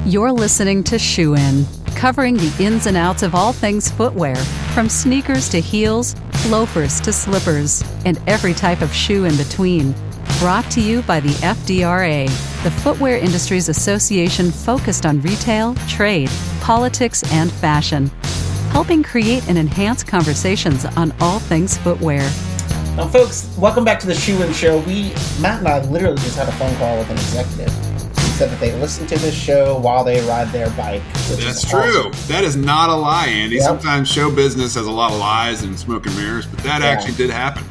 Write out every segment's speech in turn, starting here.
You're listening to Shoe In, covering the ins and outs of all things footwear, from sneakers to heels, loafers to slippers, and every type of shoe in between. Brought to you by the FDRA, the Footwear Industries Association focused on retail, trade, politics, and fashion, helping create and enhance conversations on all things footwear. Now, folks, welcome back to the Shoe In Show. Matt and I literally just had a phone call with an executive. He said that they listen to this show while they ride their bike. That's true. That is not a lie, Andy. Yep. Sometimes show business has a lot of lies and smoke and mirrors, but that actually did happen.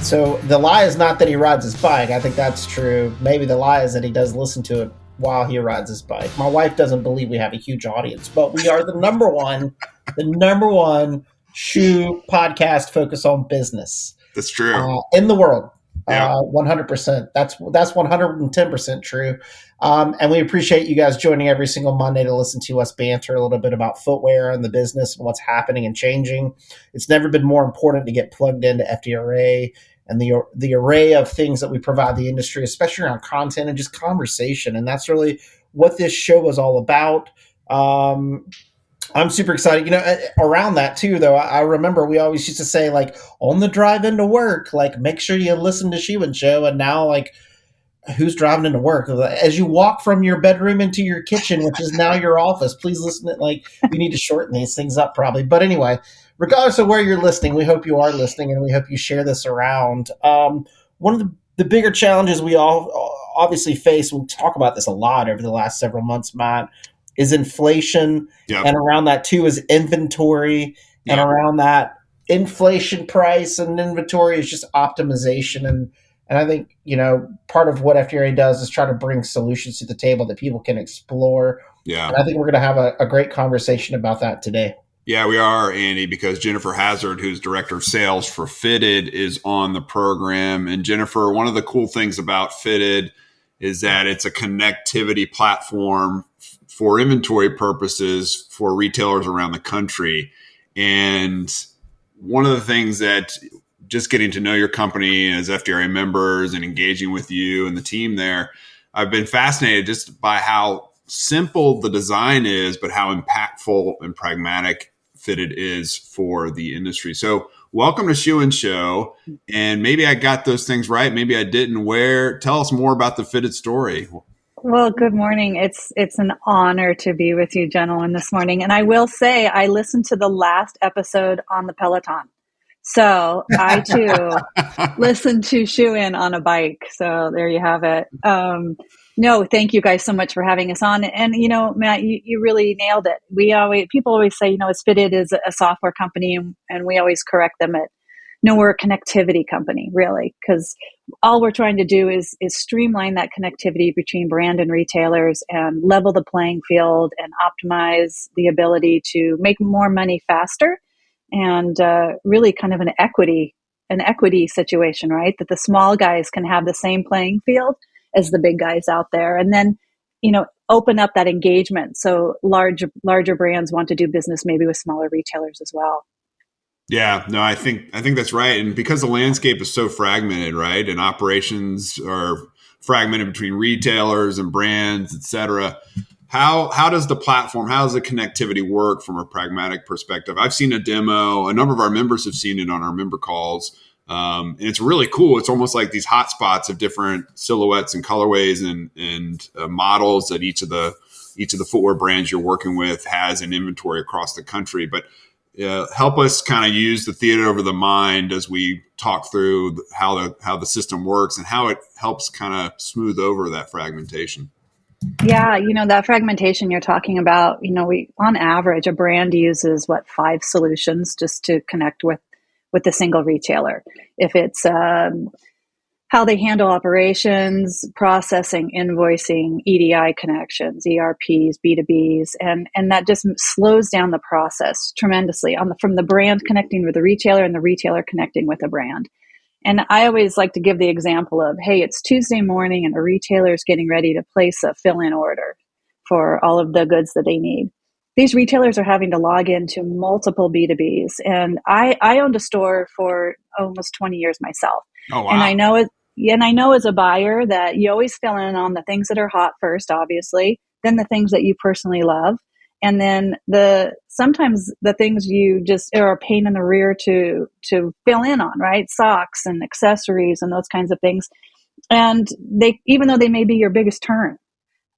So the lie is not that he rides his bike. I think that's true. Maybe the lie is that he does listen to it while he rides his bike. My wife doesn't believe we have a huge audience, but we are the number one shoe podcast focused on business. That's true. In the world. Yeah. 100%. That's 110% true. And we appreciate you guys joining every single Monday to listen to us banter a little bit about footwear and the business and what's happening and changing. It's never been more important to get plugged into FDRA and the array of things that we provide the industry, especially around content and just conversation. And that's really what this show is all about. I'm super excited. Around that too, though, I remember we always used to say, like, on the drive into work, like, make sure you listen to Shoe In Show. And now, like, who's driving into work? As you walk from your bedroom into your kitchen, which is now your office, please listen to, like, we need to shorten these things up probably. But anyway, regardless of where you're listening, we hope you are listening and we hope you share this around. One of the bigger challenges we all obviously face, we talk about this a lot over the last several months, Matt, is inflation. Yep. And around that too is inventory. Yep. And around that inflation price and inventory is just optimization. And I think, part of what FDRA does is try to bring solutions to the table that people can explore. Yeah. And I think we're going to have a great conversation about that today. Yeah, we are, Andy, because Jennifer Hazard, who's director of sales for Fitted, is on the program. And Jennifer, one of the cool things about Fitted is that it's a connectivity platform for inventory purposes for retailers around the country. And one of the things that just getting to know your company as FDRA members and engaging with you and the team there, I've been fascinated just by how simple the design is, but how impactful and pragmatic Fitted is for the industry. So welcome to Shoe In Show. And maybe I got those things right. Maybe I didn't. Tell us more about the Fitted story. Well, good morning. It's an honor to be with you, gentlemen, this morning. And I will say I listened to the last episode on the Peloton. So I, too, listened to Shoe In on a bike. So there you have it. No, thank you guys so much for having us on. And, Matt, you really nailed it. People always say, it's Fitted is a software company, and we always correct them at, no, we're a connectivity company, really, because all we're trying to do is streamline that connectivity between brand and retailers and level the playing field and optimize the ability to make more money faster and really kind of an equity situation, right? That the small guys can have the same playing field as the big guys out there. And then, open up that engagement. So larger brands want to do business maybe with smaller retailers as well. Yeah, no, I think that's right. And because the landscape is so fragmented, right? And operations are fragmented between retailers and brands, et cetera. How does the connectivity work from a pragmatic perspective? I've seen a demo. A number of our members have seen it on our member calls. And it's really cool. It's almost like these hotspots of different silhouettes and colorways and models that each of the footwear brands you're working with has in inventory across the country. But help us kind of use the theater of the mind as we talk through how the system works and how it helps kind of smooth over that fragmentation. Yeah, that fragmentation you're talking about, we on average, a brand uses 5 solutions just to connect with a single retailer. If it's how they handle operations, processing, invoicing, EDI connections, ERPs, B2Bs, and that just slows down the process tremendously from the brand connecting with the retailer and the retailer connecting with the brand. And I always like to give the example of, hey, it's Tuesday morning and a retailer is getting ready to place a fill-in order for all of the goods that they need. These retailers are having to log into multiple B2Bs. And I owned a store for almost 20 years myself. Oh, wow. And I know as a buyer that you always fill in on the things that are hot first, obviously, then the things that you personally love, and then sometimes the things you just are a pain in the rear to fill in on, right? Socks and accessories and those kinds of things. And they, even though they may be your biggest turn,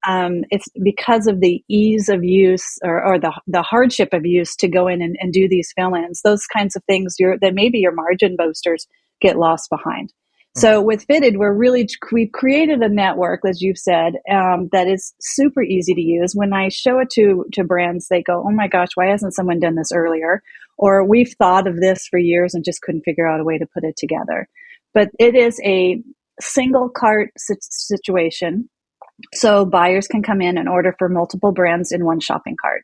it's because of the ease of use, or the hardship of use to go in and do these fill-ins. Those kinds of things that maybe your margin boosters get lost behind. So with Fitted, we've created a network, as you've said, that is super easy to use. When I show it to brands, they go, "Oh my gosh, why hasn't someone done this earlier?" Or "We've thought of this for years and just couldn't figure out a way to put it together." But it is a single cart situation. So buyers can come in and order for multiple brands in one shopping cart.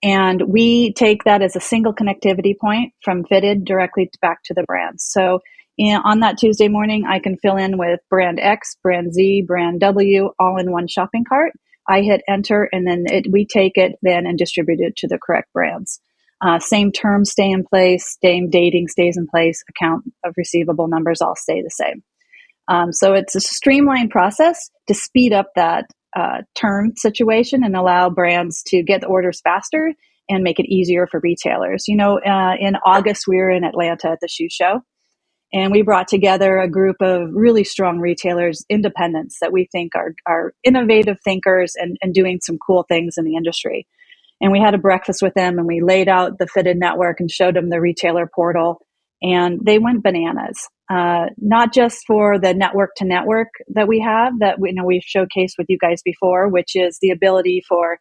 And we take that as a single connectivity point from Fitted directly back to the brands. So on that Tuesday morning, I can fill in with brand X, brand Z, brand W, all in one shopping cart. I hit enter, and then we take it then and distribute it to the correct brands. Same terms stay in place, same dating stays in place, account of receivable numbers all stay the same. So it's a streamlined process to speed up that turn situation and allow brands to get the orders faster and make it easier for retailers. In August, we were in Atlanta at the shoe show, and we brought together a group of really strong retailers, independents that we think are innovative thinkers and doing some cool things in the industry. And we had a breakfast with them, and we laid out the Fitted network and showed them the retailer portal, and they went bananas. Not just for the network to network that we have, that we've showcased with you guys before, which is the ability for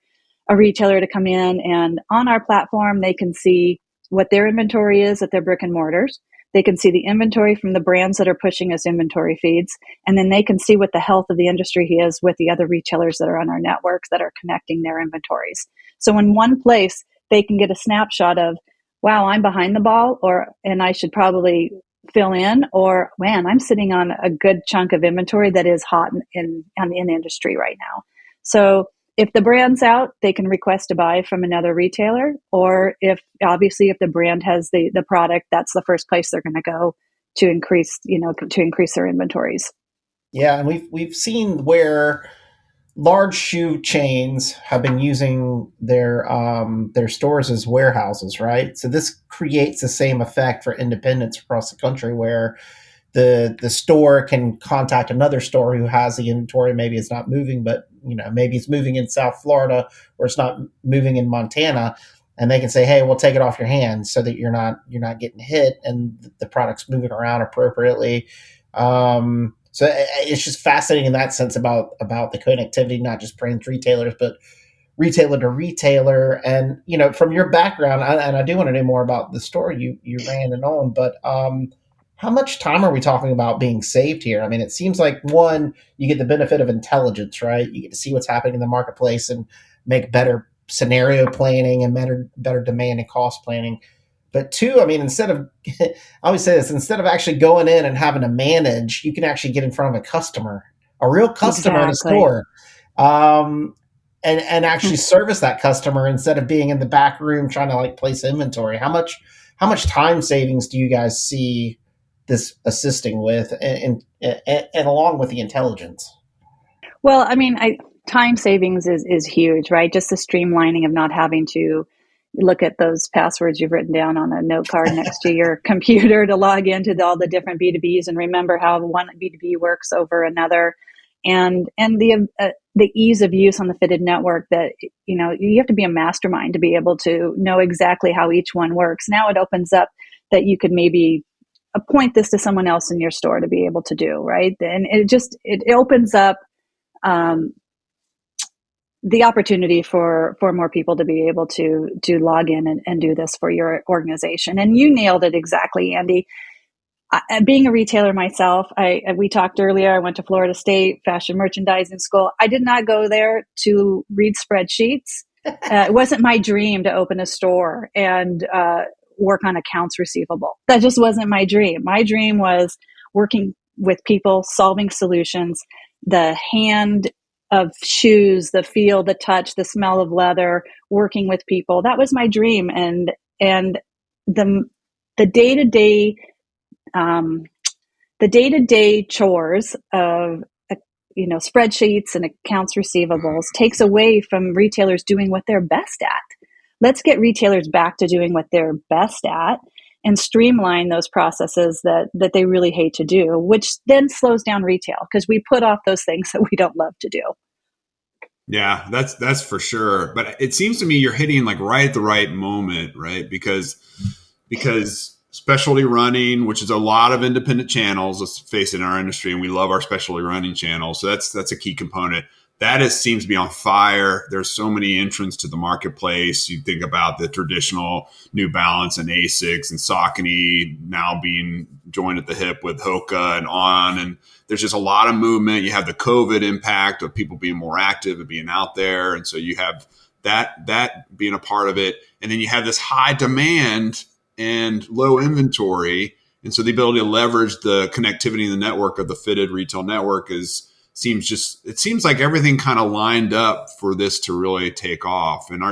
a retailer to come in and on our platform, they can see what their inventory is at their brick and mortars. They can see the inventory from the brands that are pushing us inventory feeds, and then they can see what the health of the industry is with the other retailers that are on our network that are connecting their inventories. So in one place, they can get a snapshot of, wow, I'm behind the ball, and I should probably fill in, or man, I'm sitting on a good chunk of inventory that is hot in the industry right now. So if the brand's out, they can request to buy from another retailer, or if the brand has the product, that's the first place they're going to go to increase their inventories. Yeah, and we've seen where large shoe chains have been using their stores as warehouses, right? So this creates the same effect for independents across the country, where the store can contact another store who has the inventory. Maybe it's not moving, but maybe it's moving in South Florida, or it's not moving in Montana, and they can say, "Hey, we'll take it off your hands so that you're not getting hit, and the product's moving around appropriately." So it's just fascinating in that sense about the connectivity, not just brands, retailers, but retailer to retailer. And from your background, and I do want to know more about the store you ran and owned, but how much time are we talking about being saved here? I mean, it seems like, one, you get the benefit of intelligence, right? You get to see what's happening in the marketplace and make better scenario planning and better demand and cost planning. But two, I mean, I always say this, instead of actually going in and having to manage, you can actually get in front of a customer, a real customer in a store, and actually service that customer instead of being in the back room trying to place inventory. How much time savings do you guys see this assisting with, and along with the intelligence? Well, I mean, time savings is huge, right? Just the streamlining of not having to look at those passwords you've written down on a note card next to your computer to log into all the different B2Bs and remember how one B2B works over another, and the ease of use on the Fitted network, that you have to be a mastermind to be able to know exactly how each one works. Now it opens up that you could maybe appoint this to someone else in your store to be able to do, right? And it opens up the opportunity for more people to be able to log in and do this for your organization. And you nailed it exactly, Andy. Being a retailer myself, we talked earlier, I went to Florida State fashion merchandising school. I did not go there to read spreadsheets. It wasn't my dream to open a store and work on accounts receivable. That just wasn't my dream. My dream was working with people, solving solutions, the hand of shoes, the feel, the touch, the smell of leather, working with people. That was my dream. And the day-to-day chores of spreadsheets and accounts receivables, takes away from retailers doing what they're best at. Let's get retailers back to doing what they're best at and streamline those processes that they really hate to do, which then slows down retail because we put off those things that we don't love to do. Yeah, that's for sure. But it seems to me you're hitting like right at the right moment, right? Because specialty running, which is a lot of independent channels, let's face it, in our industry, and we love our specialty running channels. So that's a key component. Seems to be on fire. There's so many entrants to the marketplace. You think about the traditional New Balance and Asics and Saucony now being joined at the hip with Hoka and On. And there's just a lot of movement. You have the COVID impact of people being more active and being out there. And so you have that being a part of it. And then you have this high demand and low inventory. And so the ability to leverage the connectivity in the network of the fitted retail network seems like everything kind of lined up for this to really take off. And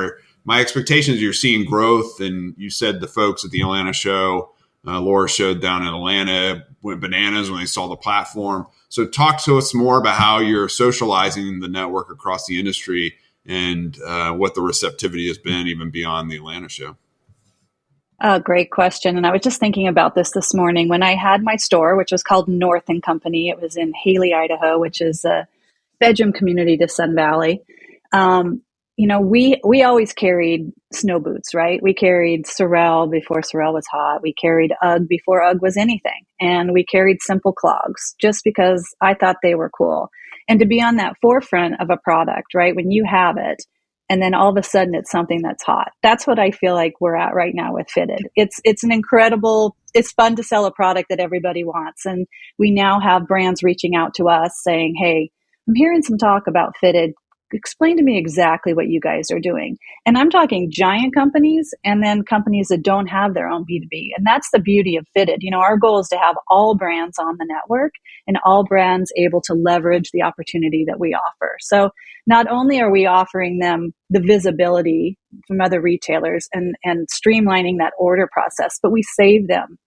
my expectation is you're seeing growth. And you said the folks at the Atlanta show, Laura showed down in Atlanta, went bananas when they saw the platform. So talk to us more about how you're socializing the network across the industry and what the receptivity has been even beyond the Atlanta show. Great question. And I was just thinking about this morning when I had my store, which was called North and Company. It was in Haley, Idaho, which is a bedroom community to Sun Valley. We always carried snow boots, right? We carried Sorel before Sorel was hot. We carried UGG before UGG was anything. And we carried simple clogs just because I thought they were cool. And to be on that forefront of a product, right? When you have it, and then all of a sudden it's something that's hot. That's what I feel like we're at right now with Fitted. It's fun to sell a product that everybody wants. And we now have brands reaching out to us saying, hey, I'm hearing some talk about Fitted. Explain to me exactly what you guys are doing. And I'm talking giant companies and then companies that don't have their own B2B. And that's the beauty of Fitted. Our goal is to have all brands on the network and all brands able to leverage the opportunity that we offer. So not only are we offering them the visibility from other retailers and streamlining that order process, but we save them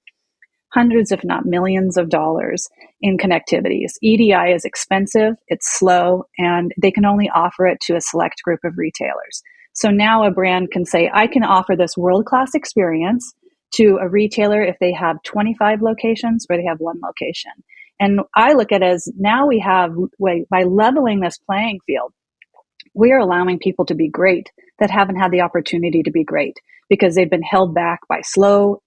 hundreds, if not millions of dollars in connectivities. EDI is expensive, it's slow, and they can only offer it to a select group of retailers. So now a brand can say, I can offer this world-class experience to a retailer if they have 25 locations or they have one location. And I look at it as now we have, by leveling this playing field, we are allowing people to be great that haven't had the opportunity to be great because they've been held back by slow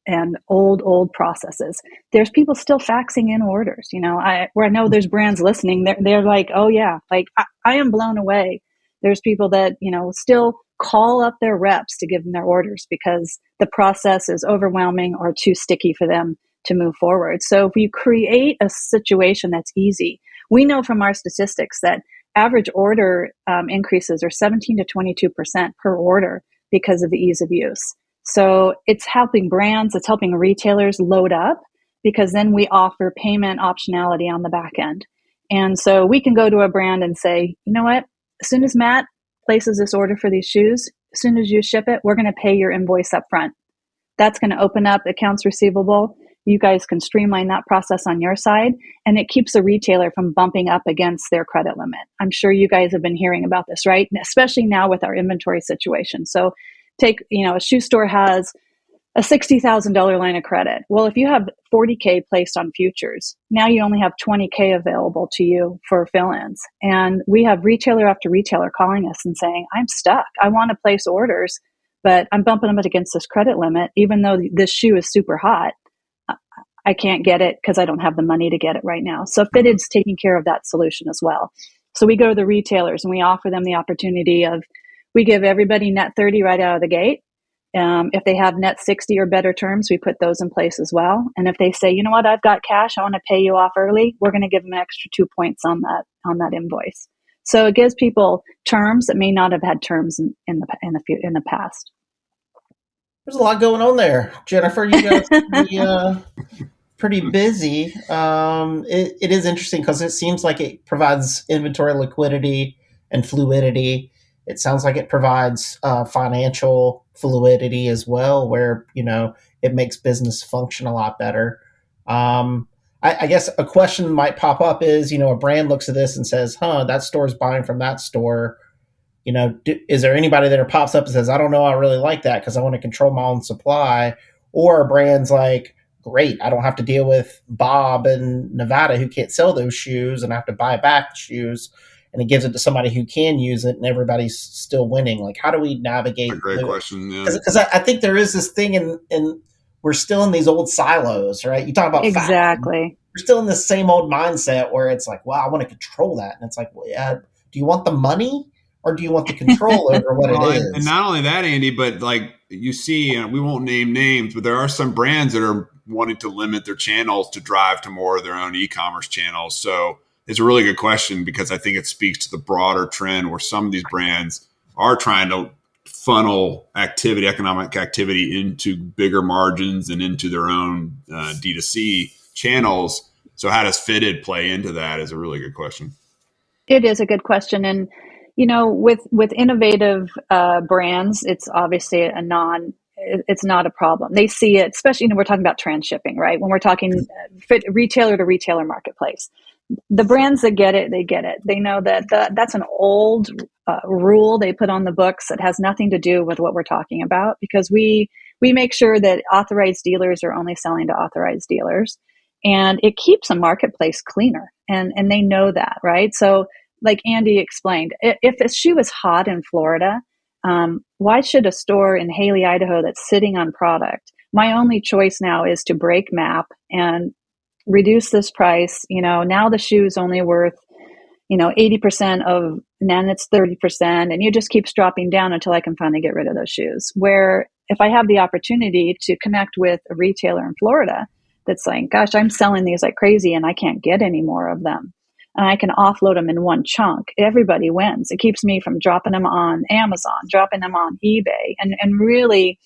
and old processes. There's people still faxing in orders. I know there's brands listening. They're like, oh yeah, like I am blown away. There's people that, still call up their reps to give them their orders because the process is overwhelming or too sticky for them to move forward. So if you create a situation that's easy, we know from our statistics that average order increases are 17 to 22% per order because of the ease of use. So it's helping brands, it's helping retailers load up because then we offer payment optionality on the back end. And so we can go to a brand and say, you know what, as soon as Matt places this order for these shoes, as soon as you ship it, we're going to pay your invoice up front. That's going to open up accounts receivable. You guys can streamline that process on your side, and it keeps the retailer from bumping up against their credit limit. I'm sure you guys have been hearing about this, right? Especially now with our inventory situation. So take, a shoe store has a $60,000 line of credit. Well, if you have $40K placed on futures, now you only have $20K available to you for fill-ins. And we have retailer after retailer calling us and saying, I'm stuck. I want to place orders, but I'm bumping them against this credit limit. Even though this shoe is super hot, I can't get it because I don't have the money to get it right now. So Fitted's taking care of that solution as well. So we go to the retailers and we offer them the opportunity of, we give everybody net 30 right out of the gate. If they have net 60 or better terms, we put those in place as well. And if they say, you know what, I've got cash, I want to pay you off early, we're going to give them an extra 2 points on that invoice. So it gives people terms that may not have had terms in the past. There's a lot going on there, Jennifer. You guys be pretty busy. It is interesting because it seems like it provides inventory liquidity and fluidity. It sounds like it provides financial fluidity as well, where it makes business function a lot better. I I guess a question might pop up is, a brand looks at this and says, that store's buying from that store. Is there anybody that pops up and says, I don't know, I really like that because I want to control my own supply? Or a brand's like, great, I don't have to deal with Bob in Nevada who can't sell those shoes and I have to buy back shoes, and it gives it to somebody who can use it and everybody's still winning. Like, how do we navigate? A great question. Yeah. Because I think there is this thing in we're still in these old silos, right? You talk about exactly. We're still in the same old mindset where it's like, well, I want to control that. And it's like, well, yeah, do you want the money or do you want the control over what it is? And not only that, Andy, but like you see, we won't name names, but there are some brands that are wanting to limit their channels to drive to more of their own e-commerce channels. So it's a really good question because I think it speaks to the broader trend where some of these brands are trying to funnel economic activity into bigger margins and into their own D2C channels. So how does Fitted play into that is a really good question. It is a good question. And, with innovative brands, it's obviously it's not a problem. They see it, especially, we're talking about transshipping, right? When we're talking retailer to retailer marketplace, the brands that get it, they get it. They know that that's an old rule they put on the books that has nothing to do with what we're talking about, because we make sure that authorized dealers are only selling to authorized dealers, and it keeps a marketplace cleaner, and they know that, right? So like Andy explained, if a shoe is hot in Florida, why should a store in Haley, Idaho that's sitting on product, my only choice now is to break MAP and reduce this price. Now the shoe's only worth, 80% of, and then it's 30%, and it just keeps dropping down until I can finally get rid of those shoes. Where if I have the opportunity to connect with a retailer in Florida that's like, gosh, I'm selling these like crazy and I can't get any more of them, and I can offload them in one chunk, everybody wins. It keeps me from dropping them on Amazon, dropping them on eBay, and really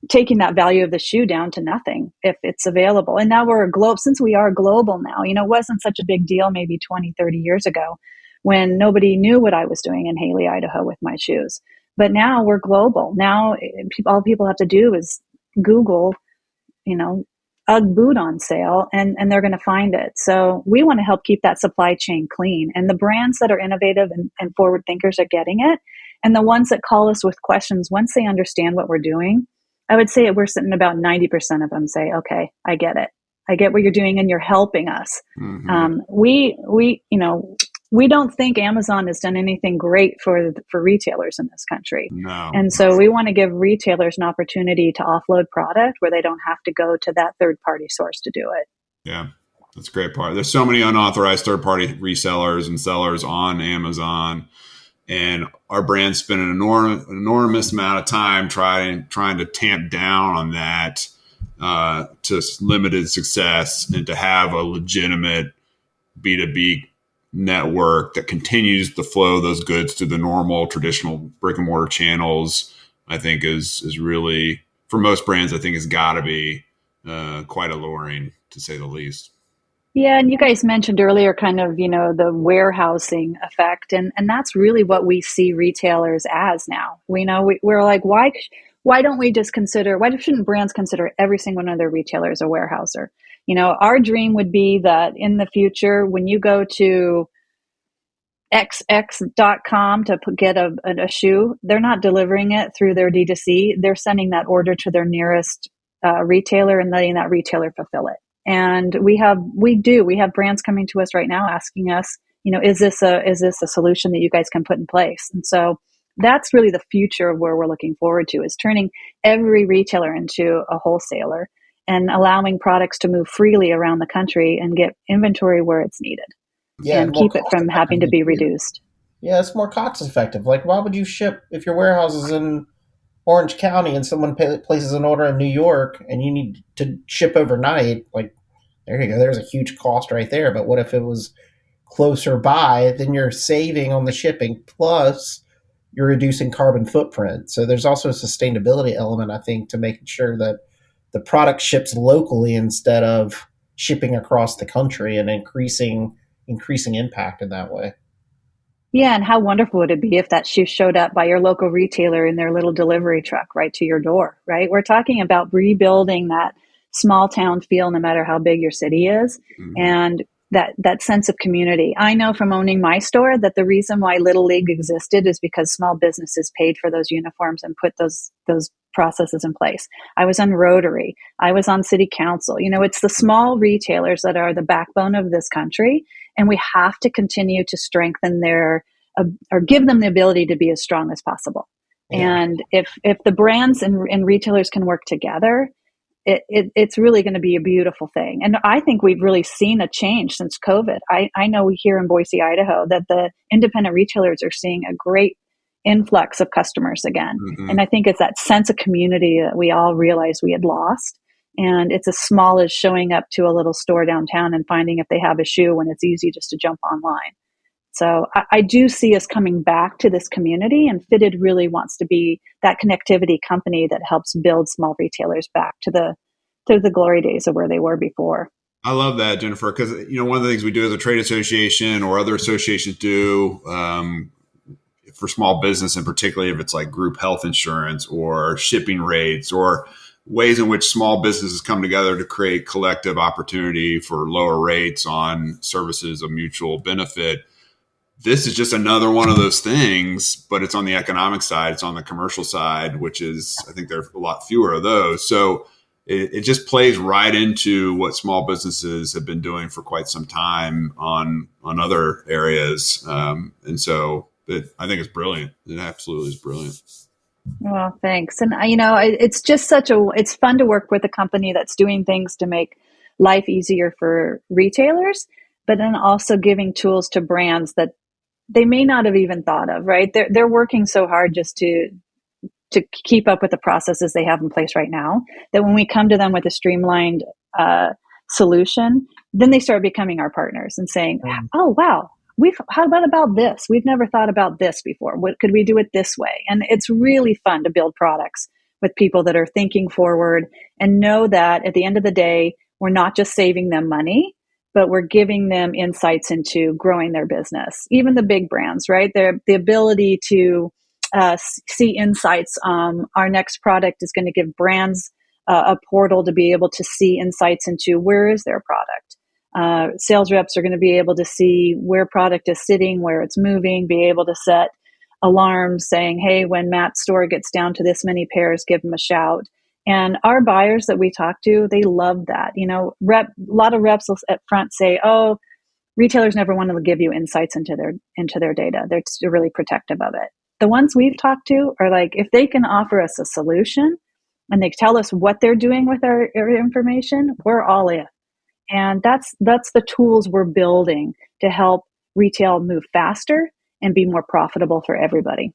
taking that value of the shoe down to nothing if it's available. And now since we are global now, it wasn't such a big deal maybe 20, 30 years ago when nobody knew what I was doing in Haley, Idaho with my shoes. But now we're global. Now all people have to do is Google, UGG boot on sale, and they're going to find it. So we want to help keep that supply chain clean. And the brands that are innovative and forward thinkers are getting it. And the ones that call us with questions, once they understand what we're doing, I would say we're sitting about 90% of them say, okay, I get it. I get what you're doing and you're helping us. Mm-hmm. We don't think Amazon has done anything great for retailers in this country. No. And so we want to give retailers an opportunity to offload product where they don't have to go to that third-party source to do it. Yeah, that's a great part. There's so many unauthorized third-party resellers and sellers on Amazon. And our brands spend an enormous amount of time trying to tamp down on that to limited success, and to have a legitimate B2B network that continues to flow those goods to the normal traditional brick and mortar channels, I think is really, for most brands, I think has got to be quite alluring, to say the least. Yeah, and you guys mentioned earlier kind of, the warehousing effect, and that's really what we see retailers as now. We're like, why don't we just why shouldn't brands consider every single one of their retailers a warehouser? Our dream would be that in the future, when you go to xx.com to get a shoe, they're not delivering it through their D2C. They're sending that order to their nearest retailer and letting that retailer fulfill it. And we have brands coming to us right now asking us, is this a solution that you guys can put in place? And so that's really the future of where we're looking forward to, is turning every retailer into a wholesaler and allowing products to move freely around the country and get inventory where it's needed, and keep it from having to be reduced. Yeah, it's more cost effective. Like, why would you ship if your warehouse is in Orange County and someone places an order in New York and you need to ship overnight? Like, there you go. There's a huge cost right there. But what if it was closer by? Then you're saving on the shipping, plus you're reducing carbon footprint. So there's also a sustainability element, I think, to making sure that the product ships locally instead of shipping across the country, and increasing impact in that way. Yeah, and how wonderful would it be if that shoe showed up by your local retailer in their little delivery truck right to your door, right? We're talking about rebuilding small town feel, no matter how big your city is. Mm-hmm. And that sense of community. I know from owning my store that the reason why Little League existed is because small businesses paid for those uniforms and put those processes in place. I was on Rotary. I was on city council. It's the small retailers that are the backbone of this country, and we have to continue to strengthen their or give them the ability to be as strong as possible. Yeah. And if the brands and retailers can work together, it's really going to be a beautiful thing. And I think we've really seen a change since COVID. I know here in Boise, Idaho, that the independent retailers are seeing a great influx of customers again. Mm-hmm. And I think it's that sense of community that we all realized we had lost. And it's as small as showing up to a little store downtown and finding if they have a shoe when it's easy just to jump online. So I do see us coming back to this community, and Fitted really wants to be that connectivity company that helps build small retailers back to the glory days of where they were before. I love that, Jennifer, because one of the things we do as a trade association or other associations do for small business, and particularly if it's like group health insurance or shipping rates or ways in which small businesses come together to create collective opportunity for lower rates on services of mutual benefit. This is just another one of those things, but it's on the economic side. It's on the commercial side, which is, I think there are a lot fewer of those. So it just plays right into what small businesses have been doing for quite some time on other areas. And so I think it's brilliant. It absolutely is brilliant. Well, thanks. And, it's just it's fun to work with a company that's doing things to make life easier for retailers, but then also giving tools to brands that they may not have even thought of, right? They're working so hard just to keep up with the processes they have in place right now, that when we come to them with a streamlined solution, then they start becoming our partners and saying, oh, wow, how about this? We've never thought about this before. What could we do it this way? And it's really fun to build products with people that are thinking forward and know that at the end of the day, we're not just saving them money, but we're giving them insights into growing their business. Even the big brands, right? The ability to see insights. Our next product is going to give brands a portal to be able to see insights into where is their product. Sales reps are going to be able to see where product is sitting, where it's moving, be able to set alarms saying, hey, when Matt's store gets down to this many pairs, give them a shout. And our buyers that we talk to, they love that. A lot of reps at front say, oh, retailers never want to give you insights into their data. They're really protective of it. The ones we've talked to are like, if they can offer us a solution and they tell us what they're doing with our information, we're all in. And that's the tools we're building to help retail move faster and be more profitable for everybody.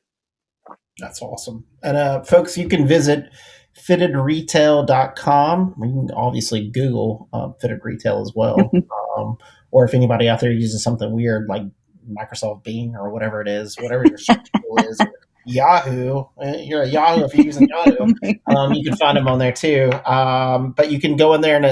That's awesome. And folks, you can visit fittedretail.com. You can obviously Google Fitted Retail as well. Or if anybody out there uses something weird like Microsoft Bing or whatever it is, whatever your search tool is, Yahoo, you're a Yahoo if you're using Yahoo, you can find them on there too. But you can go in there and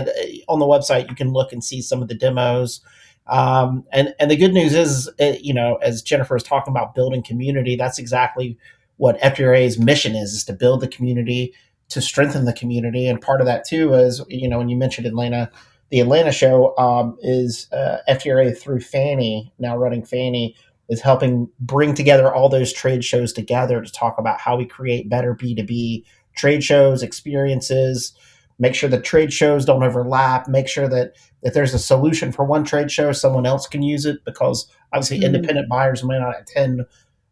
on the website, you can look and see some of the demos. And the good news is, as Jennifer was talking about building community, that's exactly what FDRA's mission is to build the community, to strengthen the community. And part of that too is, when you mentioned Atlanta, the Atlanta show is FDRA through Fannie, now running Fannie, is helping bring together all those trade shows together to talk about how we create better B2B trade shows, experiences, make sure that trade shows don't overlap, make sure that if there's a solution for one trade show, someone else can use it, because obviously independent buyers may not attend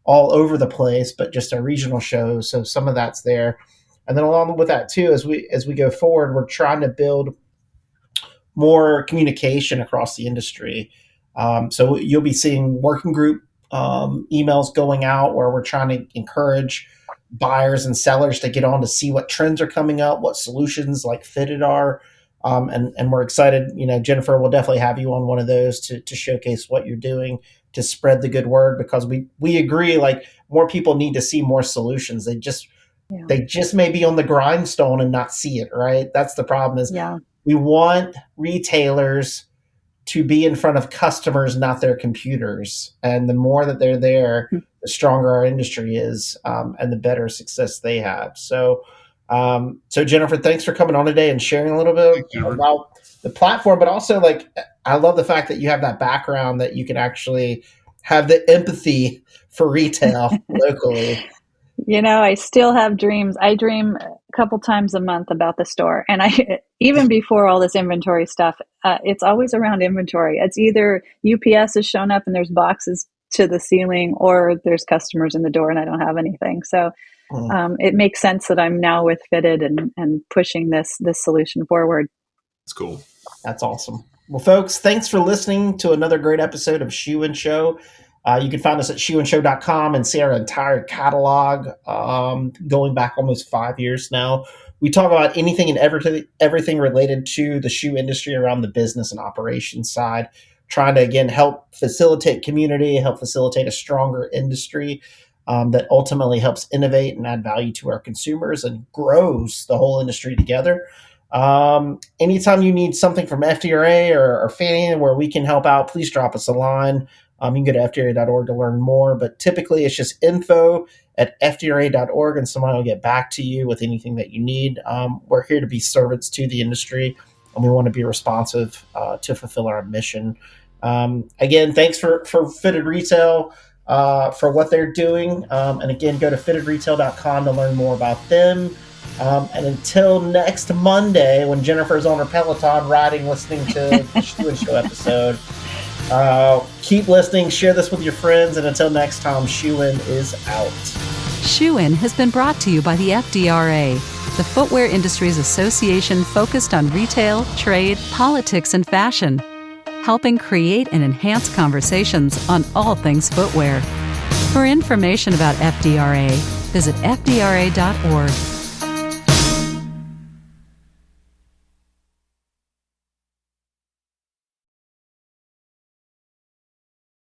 all over the place, but just a regional show. So some of that's there. And then along with that too, as we go forward, we're trying to build more communication across the industry. So you'll be seeing working group emails going out where we're trying to encourage buyers and sellers to get on to see what trends are coming up, what solutions like Fitted are. And we're excited. Jennifer, will definitely have you on one of those to showcase what you're doing to spread the good word, because we agree, like, more people need to see more solutions. They just may be on the grindstone and not see it, right? That's the problem is we want retailers to be in front of customers, not their computers. And the more that they're there, the stronger our industry is, and the better success they have. So So Jennifer, thanks for coming on today and sharing a little bit about the platform, but also like, I love the fact that you have that background that you can actually have the empathy for retail locally. I still have dreams. I dream a couple times a month about the store. And even before all this inventory stuff, it's always around inventory. It's either UPS has shown up and there's boxes to the ceiling, or there's customers in the door and I don't have anything. So it makes sense that I'm now with Fitted and pushing this solution forward. That's cool. That's awesome. Well, folks, thanks for listening to another great episode of Shoe and Show. You can find us at shoeandshow.com and see our entire catalog going back almost 5 years now. We talk about anything and everything related to the shoe industry around the business and operations side, trying to, again, help facilitate community, help facilitate a stronger industry that ultimately helps innovate and add value to our consumers and grows the whole industry together. Anytime you need something from FDRA or Fannie where we can help out, please drop us a line. You can go to fdra.org to learn more, but typically it's just info@fdra.org and somebody will get back to you with anything that you need. We're here to be servants to the industry, and we want to be responsive to fulfill our mission. Again, thanks for Fitted Retail for what they're doing. And again, go to fittedretail.com to learn more about them. And until next Monday, when Jennifer's on her Peloton riding, listening to the Shoe and Show episode, keep listening, share this with your friends, and until next time, Shoe-In is out. Shoe-In has been brought to you by the FDRA, the Footwear Industries Association focused on retail, trade, politics, and fashion, helping create and enhance conversations on all things footwear. For information about FDRA, visit fdra.org.